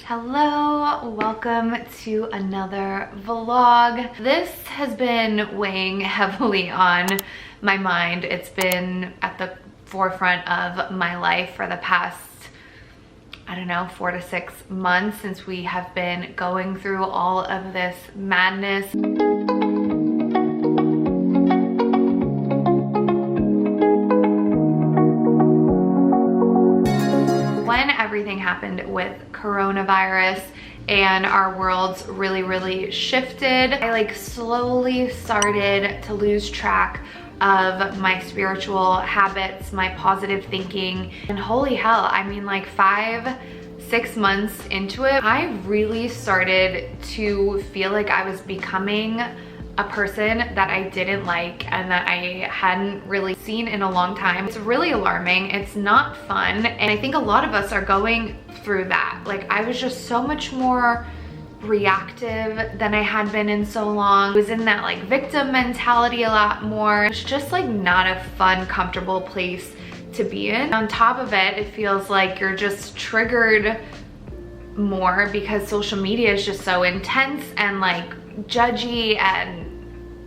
Hello, welcome to another vlog. This has been weighing heavily on my mind. It's been at the forefront of my life for the past, I don't know, 4 to 6 months since we have been going through all of this madness. When everything happened with coronavirus and our worlds really shifted, I slowly started to lose track of my spiritual habits, my positive thinking, and holy hell, I mean 5-6 months into it, I really started to feel like I was becoming a person that I didn't like and that I hadn't really seen in a long time. It's really alarming. It's not fun. And I think a lot of us are going through that. I was just so much more reactive than I had been in so long. I was in that victim mentality a lot more. It's just not a fun, comfortable place to be in. On top of it, it feels like you're just triggered more because social media is just so intense and judgy, and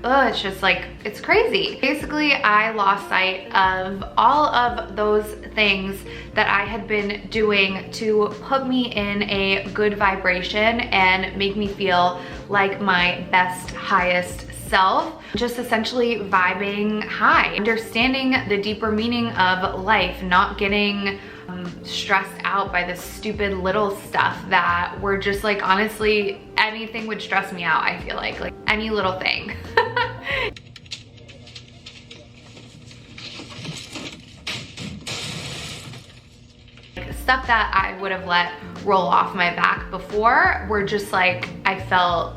it's just it's crazy. Basically, I lost sight of all of those things that I had been doing to put me in a good vibration and make me feel like my best, highest self. Just essentially vibing high, understanding the deeper meaning of life, not getting stressed out by this stupid little stuff that were just honestly, anything would stress me out. I feel like any little thing. Stuff that I would have let roll off my back before were just I felt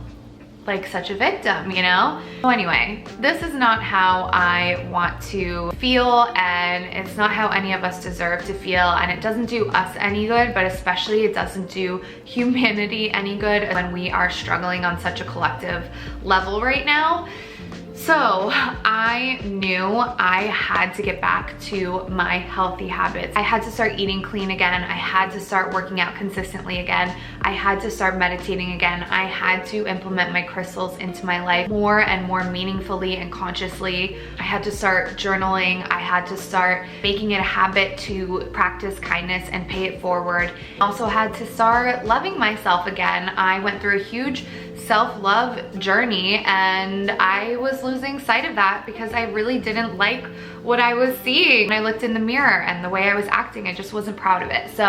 like such a victim, you know? So anyway, this is not how I want to feel, and it's not how any of us deserve to feel, and it doesn't do us any good, but especially it doesn't do humanity any good when we are struggling on such a collective level right now. So I knew I had to get back to my healthy habits. I had to start eating clean again. I had to start working out consistently again. I had to start meditating again. I had to implement my crystals into my life more and more meaningfully and consciously. I had to start journaling. I had to start making it a habit to practice kindness and pay it forward. I also had to start loving myself again. I went through a huge self-love journey and I was losing sight of that because I really didn't like what I was seeing. When I looked in the mirror and the way I was acting, I just wasn't proud of it. So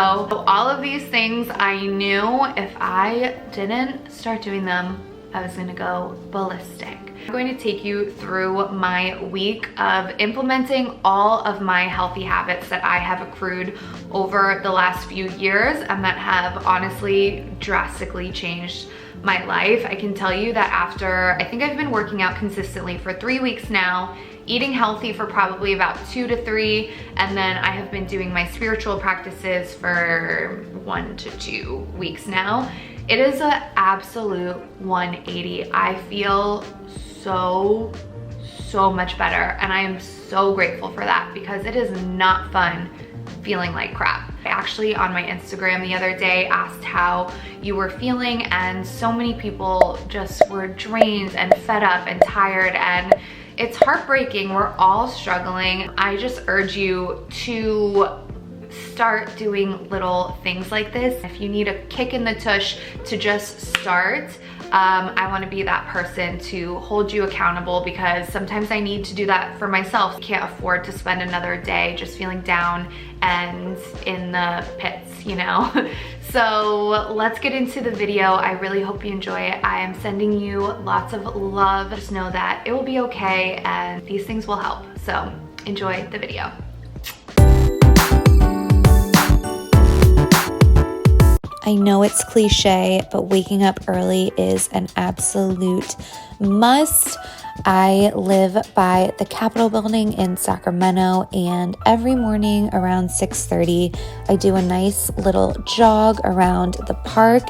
all of these things, I knew if I didn't start doing them, I was gonna go ballistic. I'm going to take you through my week of implementing all of my healthy habits that I have accrued over the last few years and that have honestly drastically changed my life. I can tell you that after, I think I've been working out consistently for 3 weeks now, eating healthy for probably about 2 to 3, and then I have been doing my spiritual practices for 1 to 2 weeks now. It is an absolute 180. I feel so much better, and I am so grateful for that because it is not fun feeling like crap. I actually on my Instagram the other day asked how you were feeling, and so many people just were drained and fed up and tired, and it's heartbreaking. We're all struggling. I just urge you to start doing little things like this. If you need a kick in the tush to just start, I want to be that person to hold you accountable because sometimes I need to do that for myself. I can't afford to spend another day just feeling down and in the pits, you know? So let's get into the video. I really hope you enjoy it. I am sending you lots of love. Just know that it will be okay and these things will help. So enjoy the video. I know it's cliche, but waking up early is an absolute must. I live by the Capitol building in Sacramento, and every morning around 6:30, I do a nice little jog around the park.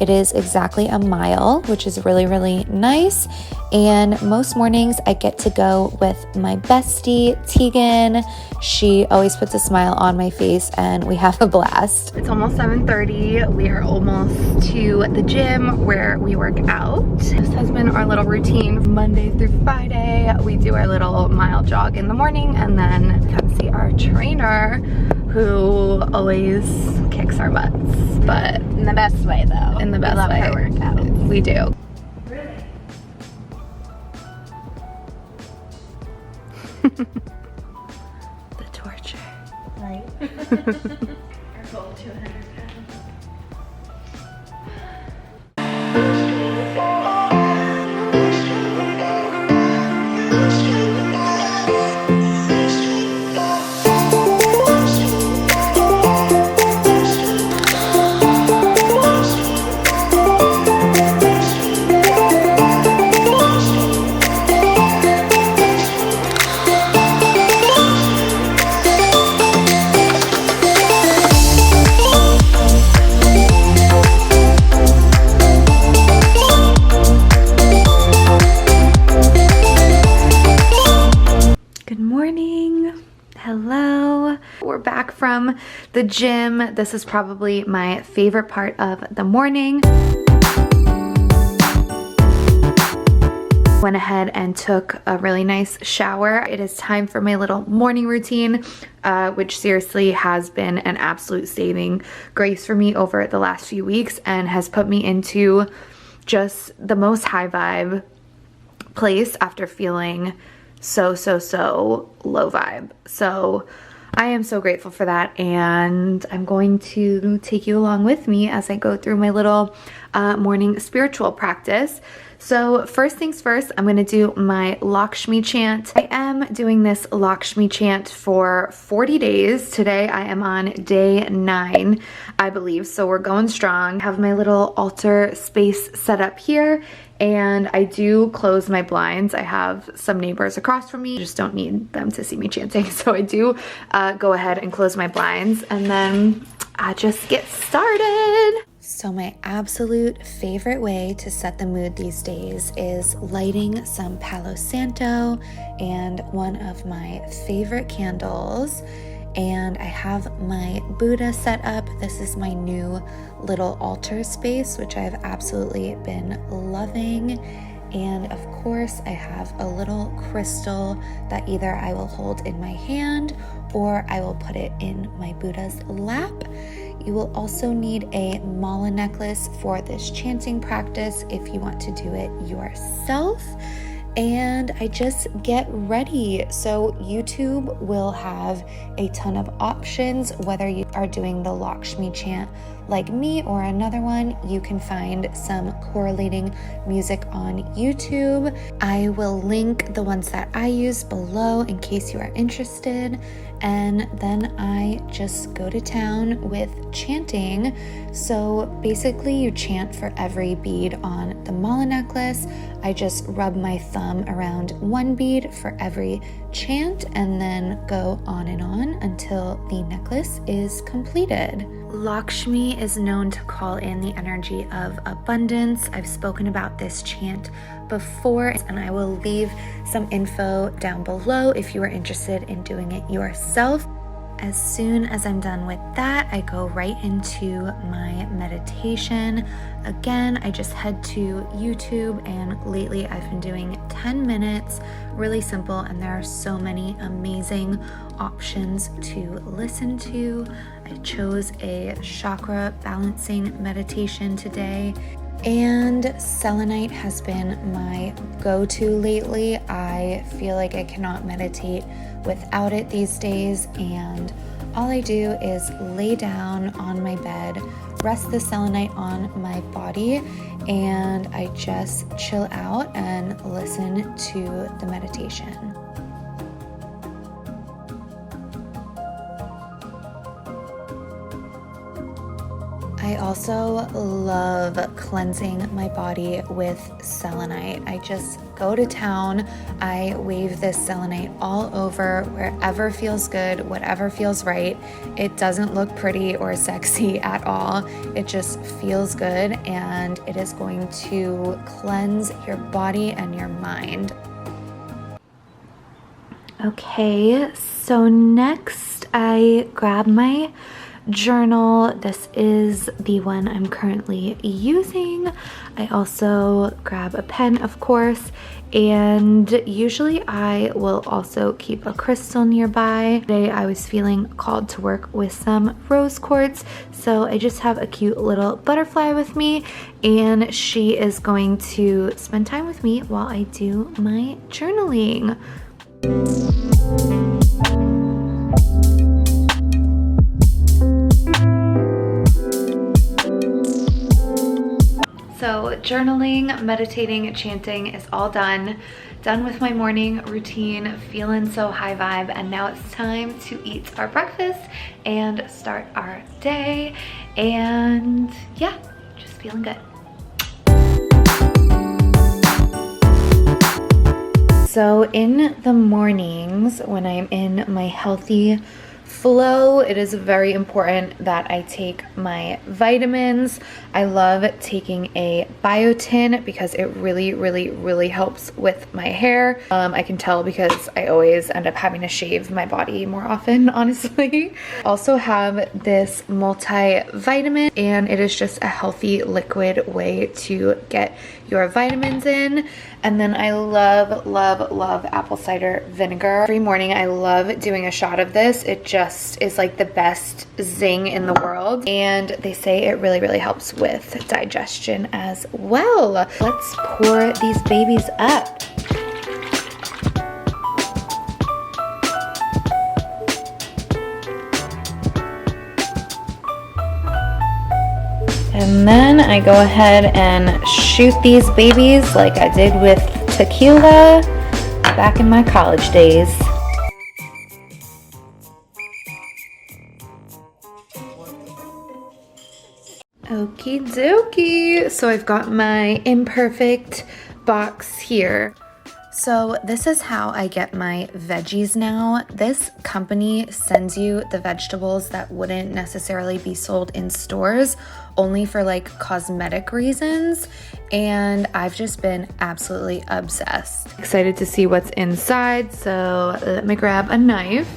It is exactly a mile, which is really nice. And most mornings I get to go with my bestie, Tegan. She always puts a smile on my face and we have a blast. It's almost 7:30. We are almost to the gym where we work out. This has been our little routine Monday through Friday. We do our little mile jog in the morning and then come see our trainer who always kicks our butts, but in the best way though. In the best we love way. Her workout. We do. The torture. Right. Our goal 200 pounds. Hello, we're back from the gym. This is probably my favorite part of the morning. Went ahead and took a really nice shower. It is time for my little morning routine, which seriously has been an absolute saving grace for me over the last few weeks and has put me into just the most high vibe place after feeling so low vibe. So I am so grateful for that, and I'm going to take you along with me as I go through my little morning spiritual practice. So first things first, I'm going to do my Lakshmi chant. I am doing this Lakshmi chant for 40 days. Today I am on day 9, I believe, so we're going strong. I have my little altar space set up here, and I do close my blinds. I have some neighbors across from me. I just don't need them to see me chanting, so I do go ahead and close my blinds, and then I just get started. So my absolute favorite way to set the mood these days is lighting some Palo Santo and one of my favorite candles. And I have my Buddha set up. This is my new little altar space, which I've absolutely been loving. And of course, I have a little crystal that either I will hold in my hand or I will put it in my Buddha's lap. You will also need a mala necklace for this chanting practice if you want to do it yourself. And I just get ready. So YouTube will have a ton of options, whether you are doing the Lakshmi chant like me or another one. You can find some correlating music on YouTube. I will link the ones that I use below in case you are interested. And then I just go to town with chanting. So basically you chant for every bead on the mala necklace. I just rub my thumb around one bead for every chant and then go on and on until the necklace is completed. Lakshmi is known to call in the energy of abundance. I've spoken about this chant before, and I will leave some info down below if you are interested in doing it yourself. As soon as I'm done with that, I go right into my meditation. Again, I just head to YouTube, and lately I've been doing 10 minutes, really simple, and there are so many amazing options to listen to. I chose a chakra balancing meditation today, and selenite has been my go-to lately. I feel like I cannot meditate without it these days, and all I do is lay down on my bed, rest the selenite on my body, and I just chill out and listen to the meditation. I I also love cleansing my body with selenite. I just go to town. I wave this selenite all over, wherever feels good, whatever feels right. It doesn't look pretty or sexy at all. It just feels good, and it is going to cleanse your body and your mind. Okay, so next I grab my journal. This is the one I'm currently using. I also grab a pen, of course, and usually I will also keep a crystal nearby. Today I was feeling called to work with some rose quartz, so I just have a cute little butterfly with me, and she is going to spend time with me while I do my journaling. So journaling, meditating, chanting is all done with my morning routine, feeling so high vibe, and now it's time to eat our breakfast and start our day, and yeah, just feeling good. So in the mornings when I'm in my healthy flow, it is very important that I take my vitamins. I love taking a biotin because it really helps with my hair. I can tell because I always end up having to shave my body more often, honestly. Also have this multivitamin, and it is just a healthy liquid way to get your vitamins in. And then I love apple cider vinegar. Every morning I love doing a shot of this. It just is like the best zing in the world, and they say it really helps with digestion as well. Let's pour these babies up. And then I go ahead and shoot these babies like I did with tequila back in my college days. Okie dokie. So I've got my Imperfect Box here. So this is how I get my veggies now. This company sends you the vegetables that wouldn't necessarily be sold in stores, only for like cosmetic reasons, and I've just been absolutely obsessed. Excited to see what's inside, so let me grab a knife.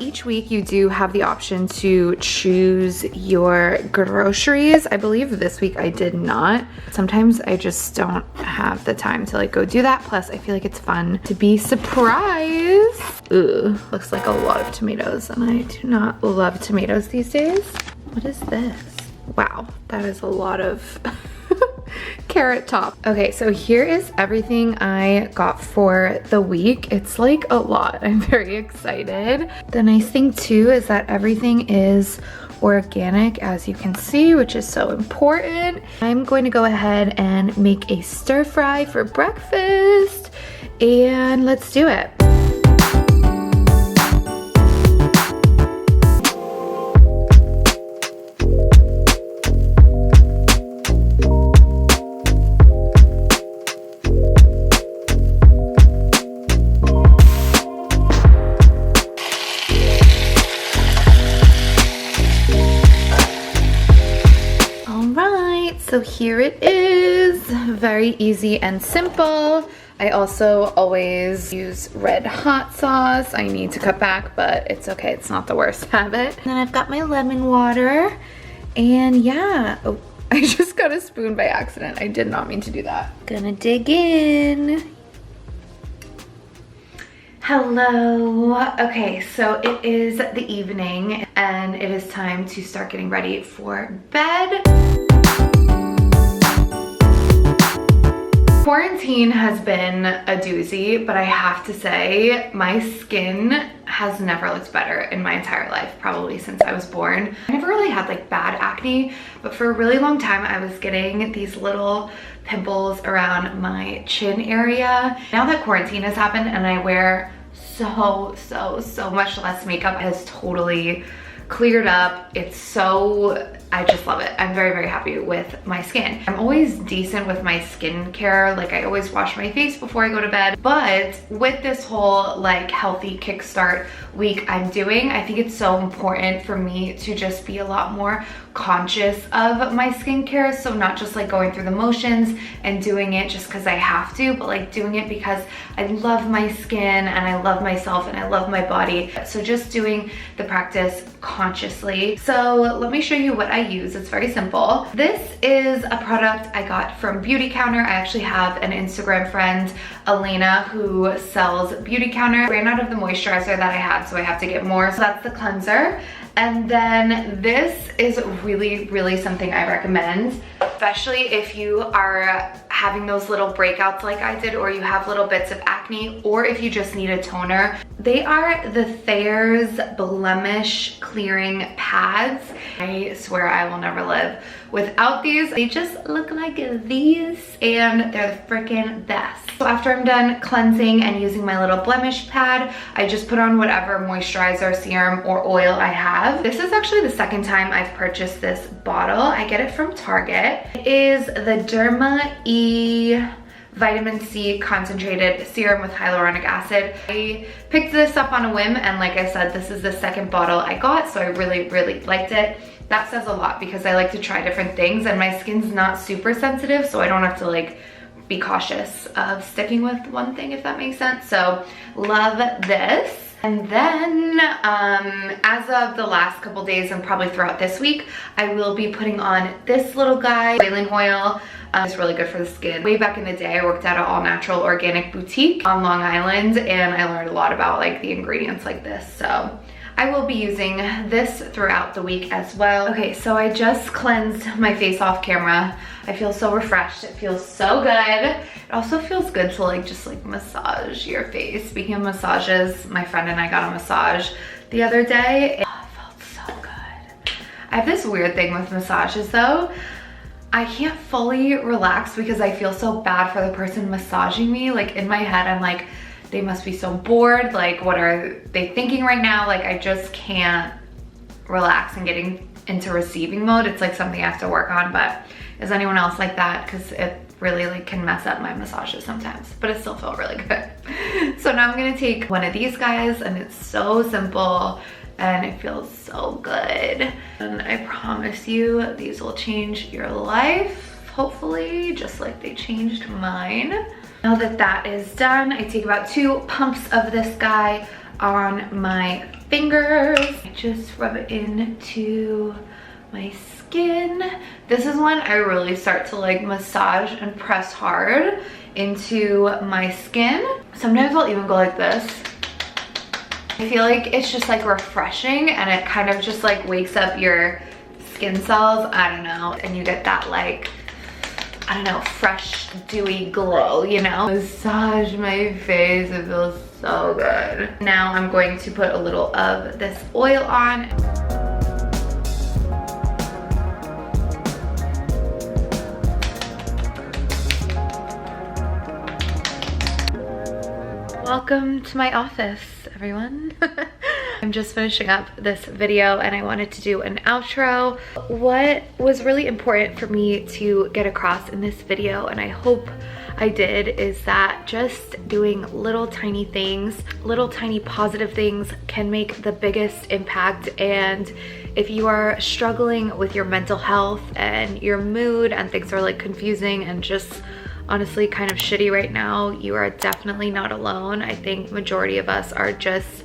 Each week you do have the option to choose your groceries. I believe this week I did not. Sometimes I just don't have the time to like go do that. Plus I feel like it's fun to be surprised. Ooh, looks like a lot of tomatoes, and I do not love tomatoes these days. What is this? Wow, that is a lot of carrot top. Okay, so here is everything I got for the week. It's like a lot. I'm very excited. The nice thing too is that everything is organic, as you can see, which is so important. I'm going to go ahead and make a stir fry for breakfast, and let's do it. So here it is, very easy and simple. I also always use red hot sauce. I need to cut back, but it's okay, it's not the worst habit. And then I've got my lemon water, and yeah. Oh, I just got a spoon by accident. I did not mean to do that. Gonna dig in. Hello. Okay, so it is the evening and it is time to start getting ready for bed. Quarantine has been a doozy, but I have to say my skin has never looked better in my entire life, probably since I was born. I never really had like bad acne, but for a really long time I was getting these little pimples around my chin area. Now that quarantine has happened and I wear so much less makeup, has totally cleared up. It's so, I just love it. I'm very, very happy with my skin. I'm always decent with my skincare. Like I always wash my face before I go to bed. But with this whole like healthy kickstart week I'm doing, I think it's so important for me to just be a lot more conscious of my skincare. So not just like going through the motions and doing it just because I have to, but like doing it because I love my skin and I love myself and I love my body. So just doing the practice consciously. So let me show you what I use. It's very simple. This is a product I got from Beauty Counter. I actually have an Instagram friend, Elena, who sells Beauty Counter. I ran out of the moisturizer that I had, so I have to get more. So that's the cleanser. And then this is really, really something I recommend, especially if you are having those little breakouts like I did, or you have little bits of acne, or if you just need a toner. They are the Thayer's Blemish Clearing Pads. I swear I will never live without these. They just look like these and they're the freaking best. So after I'm done cleansing and using my little blemish pad, I just put on whatever moisturizer, serum, or oil I have. This is actually the second time I've purchased this bottle. I get it from Target. It is the Derma E vitamin C concentrated serum with hyaluronic acid. I picked this up on a whim, and like I said, this is the second bottle I got, so I really, really liked it. That says a lot because I like to try different things, and my skin's not super sensitive, so I don't have to like be cautious of sticking with one thing, if that makes sense. So love this. And then as of the last couple days and probably throughout this week, I will be putting on this little guy, Wailing Oil. It's really good for the skin. Way back in the day, I worked at an all-natural organic boutique on Long Island, and I learned a lot about like the ingredients like this. So I will be using this throughout the week as well. Okay, so I just cleansed my face off camera. I feel so refreshed. It feels so good. It also feels good to like just like massage your face. Speaking of massages, my friend and I got a massage the other day. It felt so good. I have this weird thing with massages though. I can't fully relax because I feel so bad for the person massaging me. Like in my head, I'm like, they must be so bored. Like, what are they thinking right now? Like, I just can't relax and getting into receiving mode. It's like something I have to work on, but is anyone else like that? Because it really like can mess up my massages sometimes, but it still felt really good. So now I'm gonna take one of these guys, and it's so simple and it feels so good. And I promise you, these will change your life, hopefully, just like they changed mine. Now that that is done, I take about 2 pumps of this guy on my fingers. I just rub it into my skin. This is when I really start to like massage and press hard into my skin. Sometimes I'll even go like this. I feel like it's just like refreshing, and it kind of just like wakes up your skin cells, I don't know, and you get that like, I don't know, fresh, dewy glow, you know? Massage my face, it feels so good. Now I'm going to put a little of this oil on. Welcome to my office, everyone. I'm just finishing up this video and I wanted to do an outro. What was really important for me to get across in this video, and I hope I did, is that just doing little tiny things, little tiny positive things can make the biggest impact. And if you are struggling with your mental health and your mood and things are like confusing and just honestly kind of shitty right now, you are definitely not alone. I think majority of us are just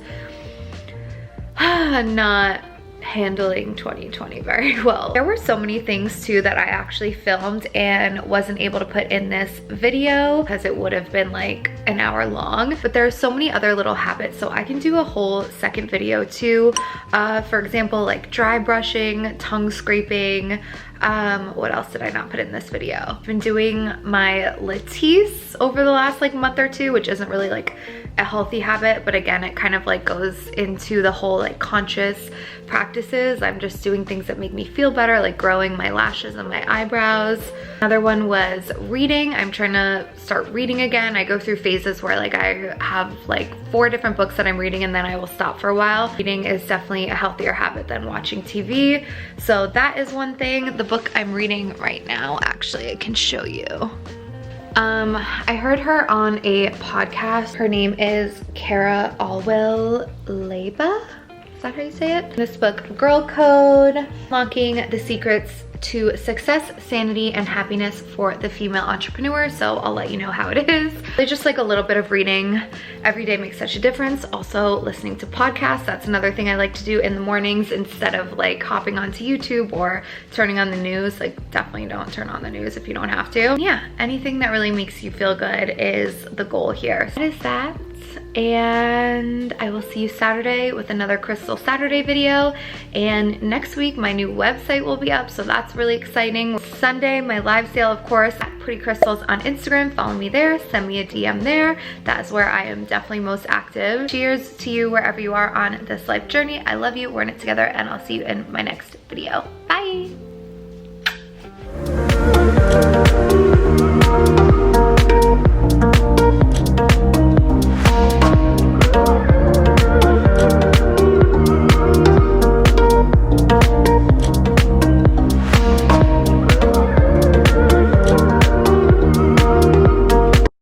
not handling 2020 very well. There were so many things too that I actually filmed and wasn't able to put in this video because it would have been like an hour long, but there are so many other little habits, so I can do a whole second video too. For example, like dry brushing, tongue scraping, What else did I not put in this video? I've been doing my Latisse over the last like month or two, which isn't really like a healthy habit, but again, it kind of like goes into the whole like conscious practices. I'm just doing things that make me feel better, like growing my lashes and my eyebrows. Another one was reading. I'm trying to start reading again. I go through phases where like I have like 4 different books that I'm reading and then I will stop for a while. Reading is definitely a healthier habit than watching TV. So that is one thing. The book I'm reading right now, actually, I can show you. I heard her on a podcast. Her name is Kara Alwell Leba. Is that how you say it? This book, Girl Code, Unlocking the Secrets to Success, Sanity, and Happiness for the Female Entrepreneur. So I'll let you know how it is. It's just like a little bit of reading every day makes such a difference. Also listening to podcasts, that's another thing I like to do in the mornings instead of like hopping onto YouTube or turning on the news. Like definitely don't turn on the news if you don't have to. Yeah, anything that really makes you feel good is the goal here. That is that. And I will see you Saturday with another Crystal Saturday video, and next week my new website will be up, so that's really exciting. Sunday, my live sale, of course, at Pretty Crystals on Instagram. Follow me there, send me a DM there. That is where I am definitely most active. Cheers to you wherever you are on this life journey. I love you, we're in it together, and I'll see you in my next video. Bye.